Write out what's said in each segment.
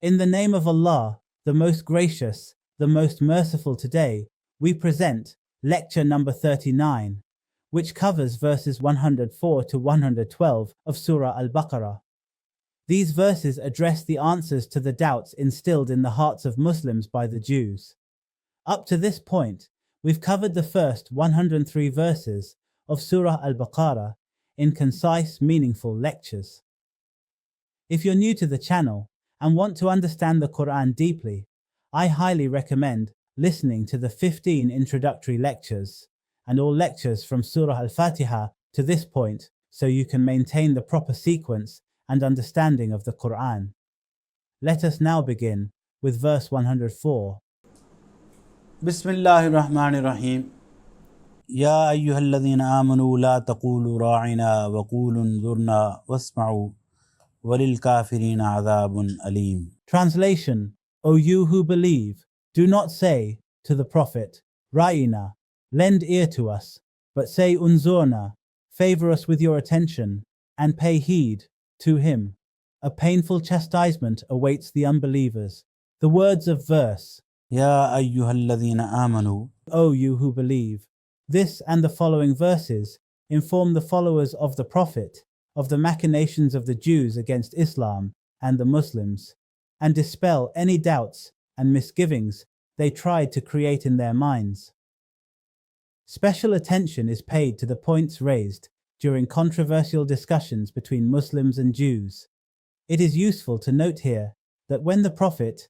In the name of Allah, the most gracious, the most merciful, today we present lecture number 39, which covers verses 104 to 112 of Surah Al-Baqarah. These verses address the answers to the doubts instilled in the hearts of Muslims by the Jews. Up to this point, we've covered the first 103 verses of Surah Al-Baqarah in concise, meaningful lectures. If you're new to the channel and want to understand the Quran deeply, I highly recommend listening to the 15 introductory lectures and all lectures from Surah Al-Fatiha to this point so you can maintain the proper sequence and understanding of the Quran. Let us now begin with verse 104. Bismillahir Rahmanir Rahim. Ya ayyuhalladhina amanu la taqulu ra'ina wa qulu unzurna wasma'u walil kafirina adhabun alim. Translation: O you who believe, do not say to the Prophet, Ra'ina, lend ear to us, but say unzurna, favor us with your attention, and pay heed to him. A painful chastisement awaits the unbelievers. The words of verse, Ya ayyuhalladhina amanu, O you who believe. This and the following verses inform the followers of the Prophet of the machinations of the Jews against Islam and the Muslims, and dispel any doubts and misgivings they tried to create in their minds. Special attention is paid to the points raised during controversial discussions between Muslims and Jews. It is useful to note here that when the Prophet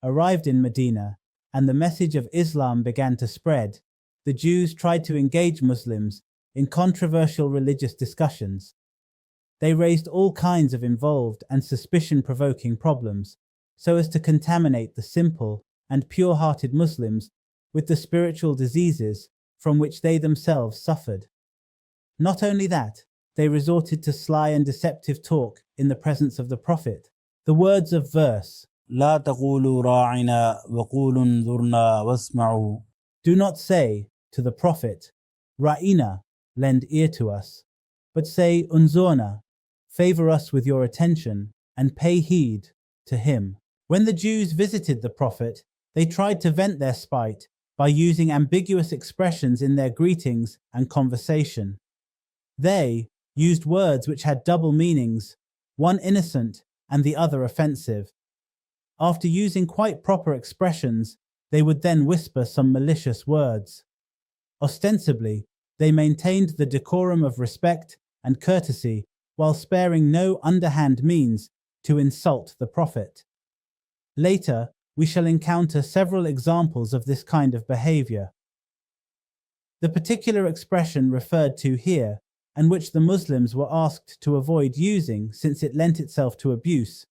arrived in Medina and the message of Islam began to spread, the Jews tried to engage Muslims in controversial religious discussions. They raised all kinds of involved and suspicion-provoking problems so as to contaminate the simple and pure-hearted Muslims with the spiritual diseases from which they themselves suffered. Not only that, they resorted to sly and deceptive talk in the presence of the Prophet. The words of verse, La taqulu ra'ina wa qulu unzurna wasma'u. Do not say to the Prophet, Ra'ina, lend ear to us, but say unzurna, favor us with your attention, and pay heed to him. When the Jews visited the Prophet, they tried to vent their spite by using ambiguous expressions in their greetings and conversation. They used words which had double meanings, one innocent and the other offensive. After using quite proper expressions, they would then whisper some malicious words. Ostensibly, they maintained the decorum of respect and courtesy while sparing no underhand means to insult the Prophet. Later, we shall encounter several examples of this kind of behavior. The particular expression referred to here, and which the Muslims were asked to avoid using since it lent itself to abuse,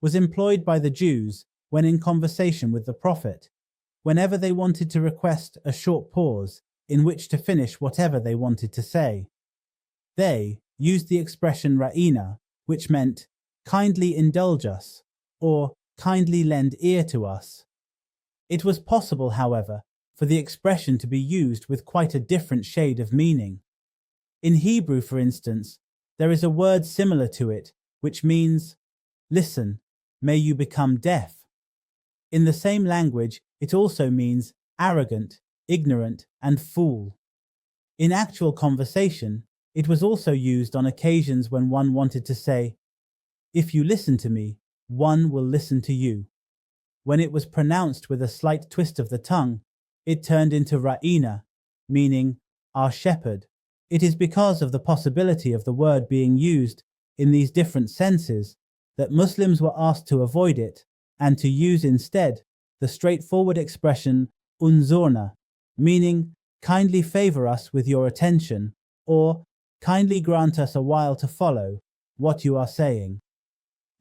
was employed by the Jews when in conversation with the Prophet, whenever they wanted to request a short pause in which to finish whatever they wanted to say. They used the expression ra'ina, which meant kindly indulge us, or kindly lend ear to us. It was possible, however, for the expression to be used with quite a different shade of meaning. In Hebrew, for instance, there is a word similar to it, which means, listen, may you become deaf. In the same language, it also means arrogant, ignorant, and fool. In actual conversation, it was also used on occasions when one wanted to say, if you listen to me, one will listen to you. When it was pronounced with a slight twist of the tongue, it turned into ra'ina, meaning our shepherd. It is because of the possibility of the word being used in these different senses that Muslims were asked to avoid it and to use instead the straightforward expression unzurna, meaning kindly favor us with your attention, or kindly grant us a while to follow what you are saying.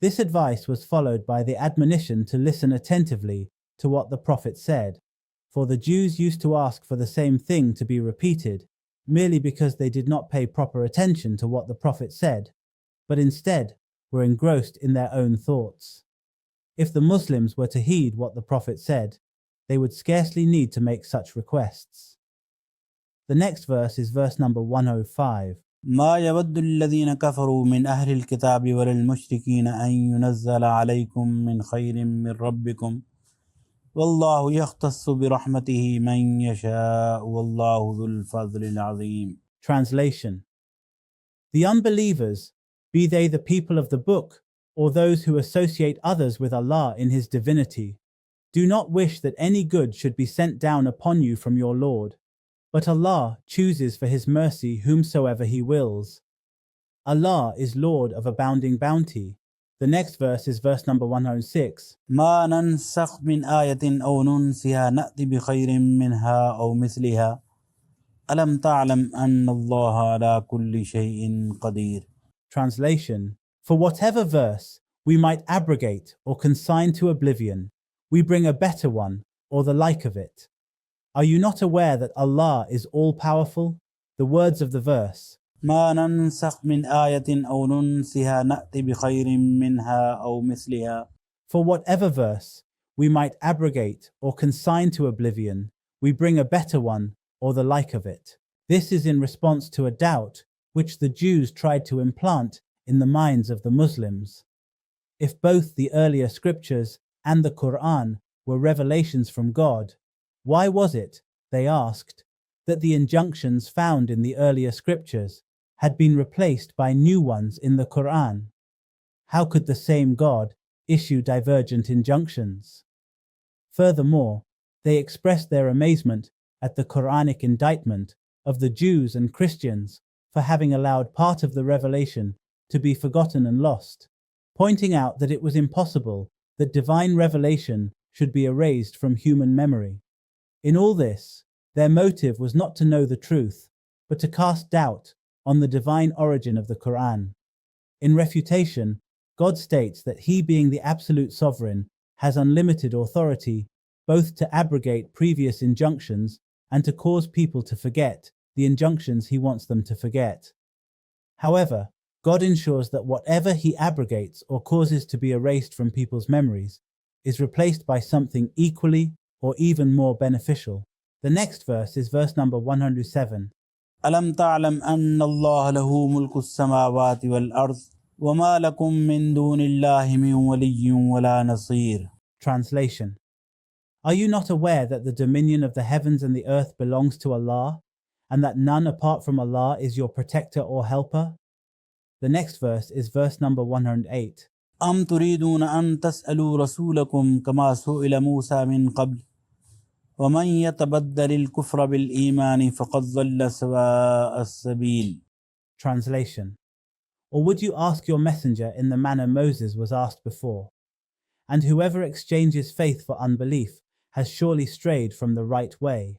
This advice was followed by the admonition to listen attentively to what the Prophet said, for the Jews used to ask for the same thing to be repeated, merely because they did not pay proper attention to what the Prophet said, but instead were engrossed in their own thoughts. If the Muslims were to heed what the Prophet said, they would scarcely need to make such requests. The next verse is verse number 105. ما يود الذين كفروا من أهل الكتاب ولا المشركين أن ينزل عليكم من خير من ربكم والله يختص برحمته من يشاء والله ذو الفضل العظيم. Translation: The unbelievers, be they the people of the book or those who associate others with Allah in His divinity, do not wish that any good should be sent down upon you from your Lord, but Allah chooses for His mercy whomsoever He wills. Allah is Lord of abounding bounty. The next verse is verse number 106. ما ننسخ من آية أو ننسها نأتي بخير منها أو مثلها ألم تعلم أن الله على كل شيء قدير. Translation: For whatever verse we might abrogate or consign to oblivion, we bring a better one or the like of it. Are you not aware that Allah is all-powerful? The words of the verse: ما ننسخ من آية أو ننسها نأتي بخير منها أو مثلها. For whatever verse we might abrogate or consign to oblivion, we bring a better one or the like of it. This is in response to a doubt which the Jews tried to implant in the minds of the Muslims. If both the earlier scriptures and the Quran were revelations from God, why was it, they asked, that the injunctions found in the earlier scriptures had been replaced by new ones in the Quran? How could the same God issue divergent injunctions? Furthermore, they expressed their amazement at the Quranic indictment of the Jews and Christians for having allowed part of the revelation to be forgotten and lost, pointing out that it was impossible that divine revelation should be erased from human memory. In all this, their motive was not to know the truth, but to cast doubt on the divine origin of the Quran. In refutation, God states that He, being the absolute sovereign, has unlimited authority both to abrogate previous injunctions and to cause people to forget the injunctions He wants them to forget. However, God ensures that whatever He abrogates or causes to be erased from people's memories is replaced by something equally or even more beneficial. The next verse is verse number 107. ألم تعلم أن الله له ملك السماوات والأرض وما لكم من دون الله من ولي ولا نصير. Translation: Are you not aware that the dominion of the heavens and the earth belongs to Allah, and that none apart from Allah is your protector or helper? The next verse is verse number 108. أم تريدون أن تسألوا رسولكم كما سئل موسى من قبل ومن يتبدل الكفر بالإيمان فقد ضل سواء السبيل. Translation: Or would you ask your messenger in the manner Moses was asked before? And whoever exchanges faith for unbelief has surely strayed from the right way.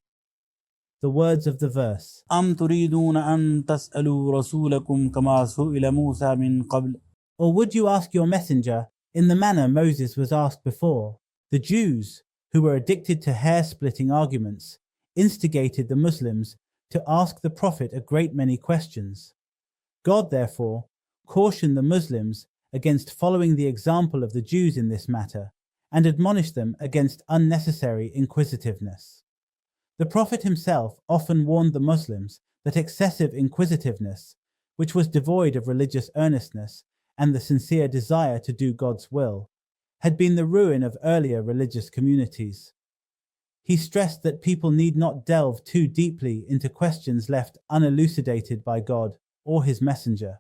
The words of the verse: أم تريدون أن تسألوا رسولكم كما سئل موسى من قبل. Or would you ask your messenger in the manner Moses was asked before? The Jews, who were addicted to hair-splitting arguments, instigated the Muslims to ask the Prophet a great many questions. God, therefore, cautioned the Muslims against following the example of the Jews in this matter and admonished them against unnecessary inquisitiveness. The Prophet himself often warned the Muslims that excessive inquisitiveness, which was devoid of religious earnestness and the sincere desire to do God's will, had been the ruin of earlier religious communities. He stressed that people need not delve too deeply into questions left unelucidated by God or His Messenger.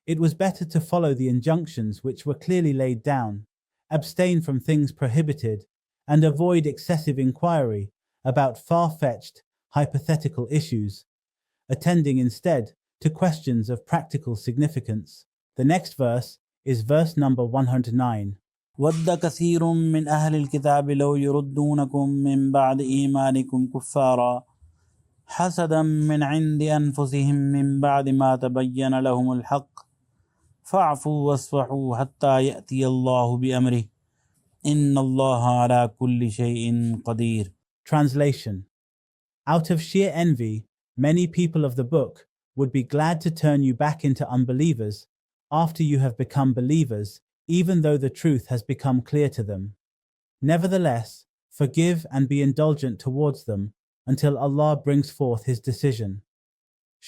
It was better to follow the injunctions which were clearly laid down, abstain from things prohibited, and avoid excessive inquiry about far-fetched, hypothetical issues, attending instead to questions of practical significance. The next verse is verse number 109. ود كثير من أهل الكتاب لو يردونكم من بعد إيمانكم كفارا حسدا من عند أنفسهم من بعد ما تبين لهم الحق فاعفوا واصفحوا حتى يأتي الله بأمره إن الله على كل شيء قدير. Translation: Out of sheer envy, many people of the book would be glad to turn you back into unbelievers after you have become believers, even though the truth has become clear to them. Nevertheless, forgive and be indulgent towards them until Allah brings forth His decision.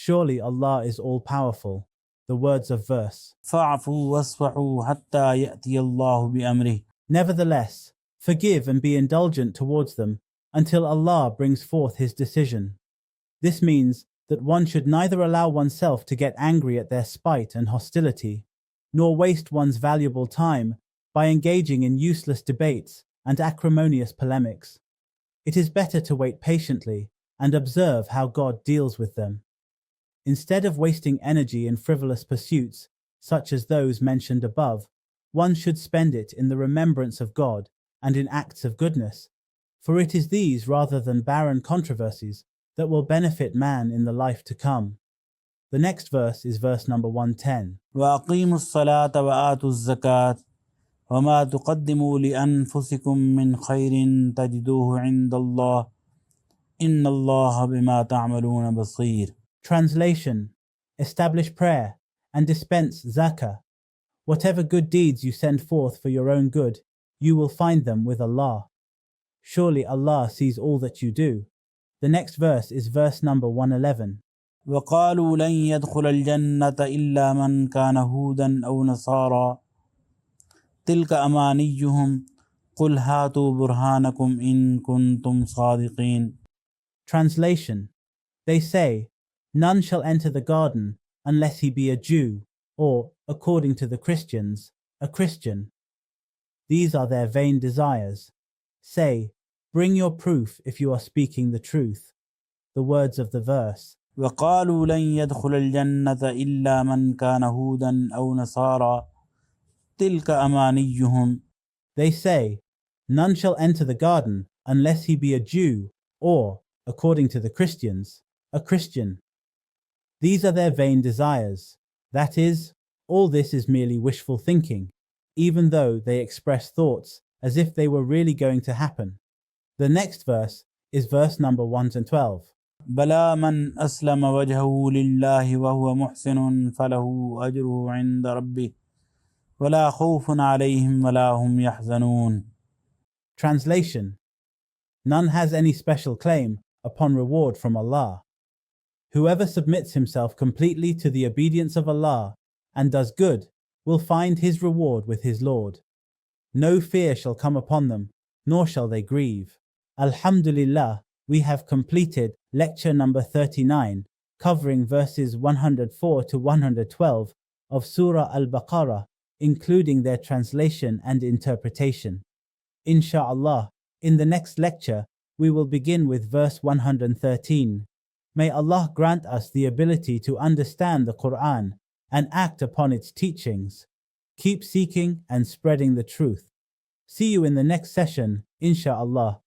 Surely Allah is all-powerful. The words of verse. فاعفوا واصفحوا حتى يأتي الله بأمره. Nevertheless, forgive and be indulgent towards them until Allah brings forth His decision. This means that one should neither allow oneself to get angry at their spite and hostility, nor waste one's valuable time by engaging in useless debates and acrimonious polemics. It is better to wait patiently and observe how God deals with them. Instead of wasting energy in frivolous pursuits, such as those mentioned above, one should spend it in the remembrance of God and in acts of goodness, for it is these rather than barren controversies that will benefit man in the life to come. The next verse is verse number 110. وأقيموا الصلاة وآتوا الزكاة وما تقدموا لأنفسكم من خير تجدوه عند الله إن الله بما تعملون بصير. Translation: Establish prayer and dispense zakah. Whatever good deeds you send forth for your own good, you will find them with Allah. Surely Allah sees all that you do. The next verse is verse number 111. وقالوا لن يدخل الجنة إلا من كان هودا أو نصارى تلك أمانيهم قل هاتوا برهانكم إن كنتم صادقين. Translation: They say, none shall enter the garden unless he be a Jew, or, according to the Christians, a Christian. These are their vain desires. Say, bring your proof if you are speaking the truth. The words of the verse. وقالوا لن يدخل الجنة إلا من كان هودا أو نصارى تلك أمانيهم. They say, none shall enter the garden unless he be a Jew, or, according to the Christians, a Christian. These are their vain desires. That is, all this is merely wishful thinking, even though they express thoughts as if they were really going to happen. The next verse is verse number 112. بلى من أسلم وجهه لله وهو محسن فله أجره عند ربه ولا خوف عليهم ولا هم يحزنون. Translation: None has any special claim upon reward from Allah. Whoever submits himself completely to the obedience of Allah and does good will find his reward with his Lord. No fear shall come upon them, nor shall they grieve. Alhamdulillah, we have completed lecture number 39, covering verses 104 to 112 of Surah Al-Baqarah, including their translation and interpretation. Insha'Allah, in the next lecture, we will begin with verse 113. May Allah grant us the ability to understand the Quran and act upon its teachings. Keep seeking and spreading the truth. See you in the next session, Insha'Allah.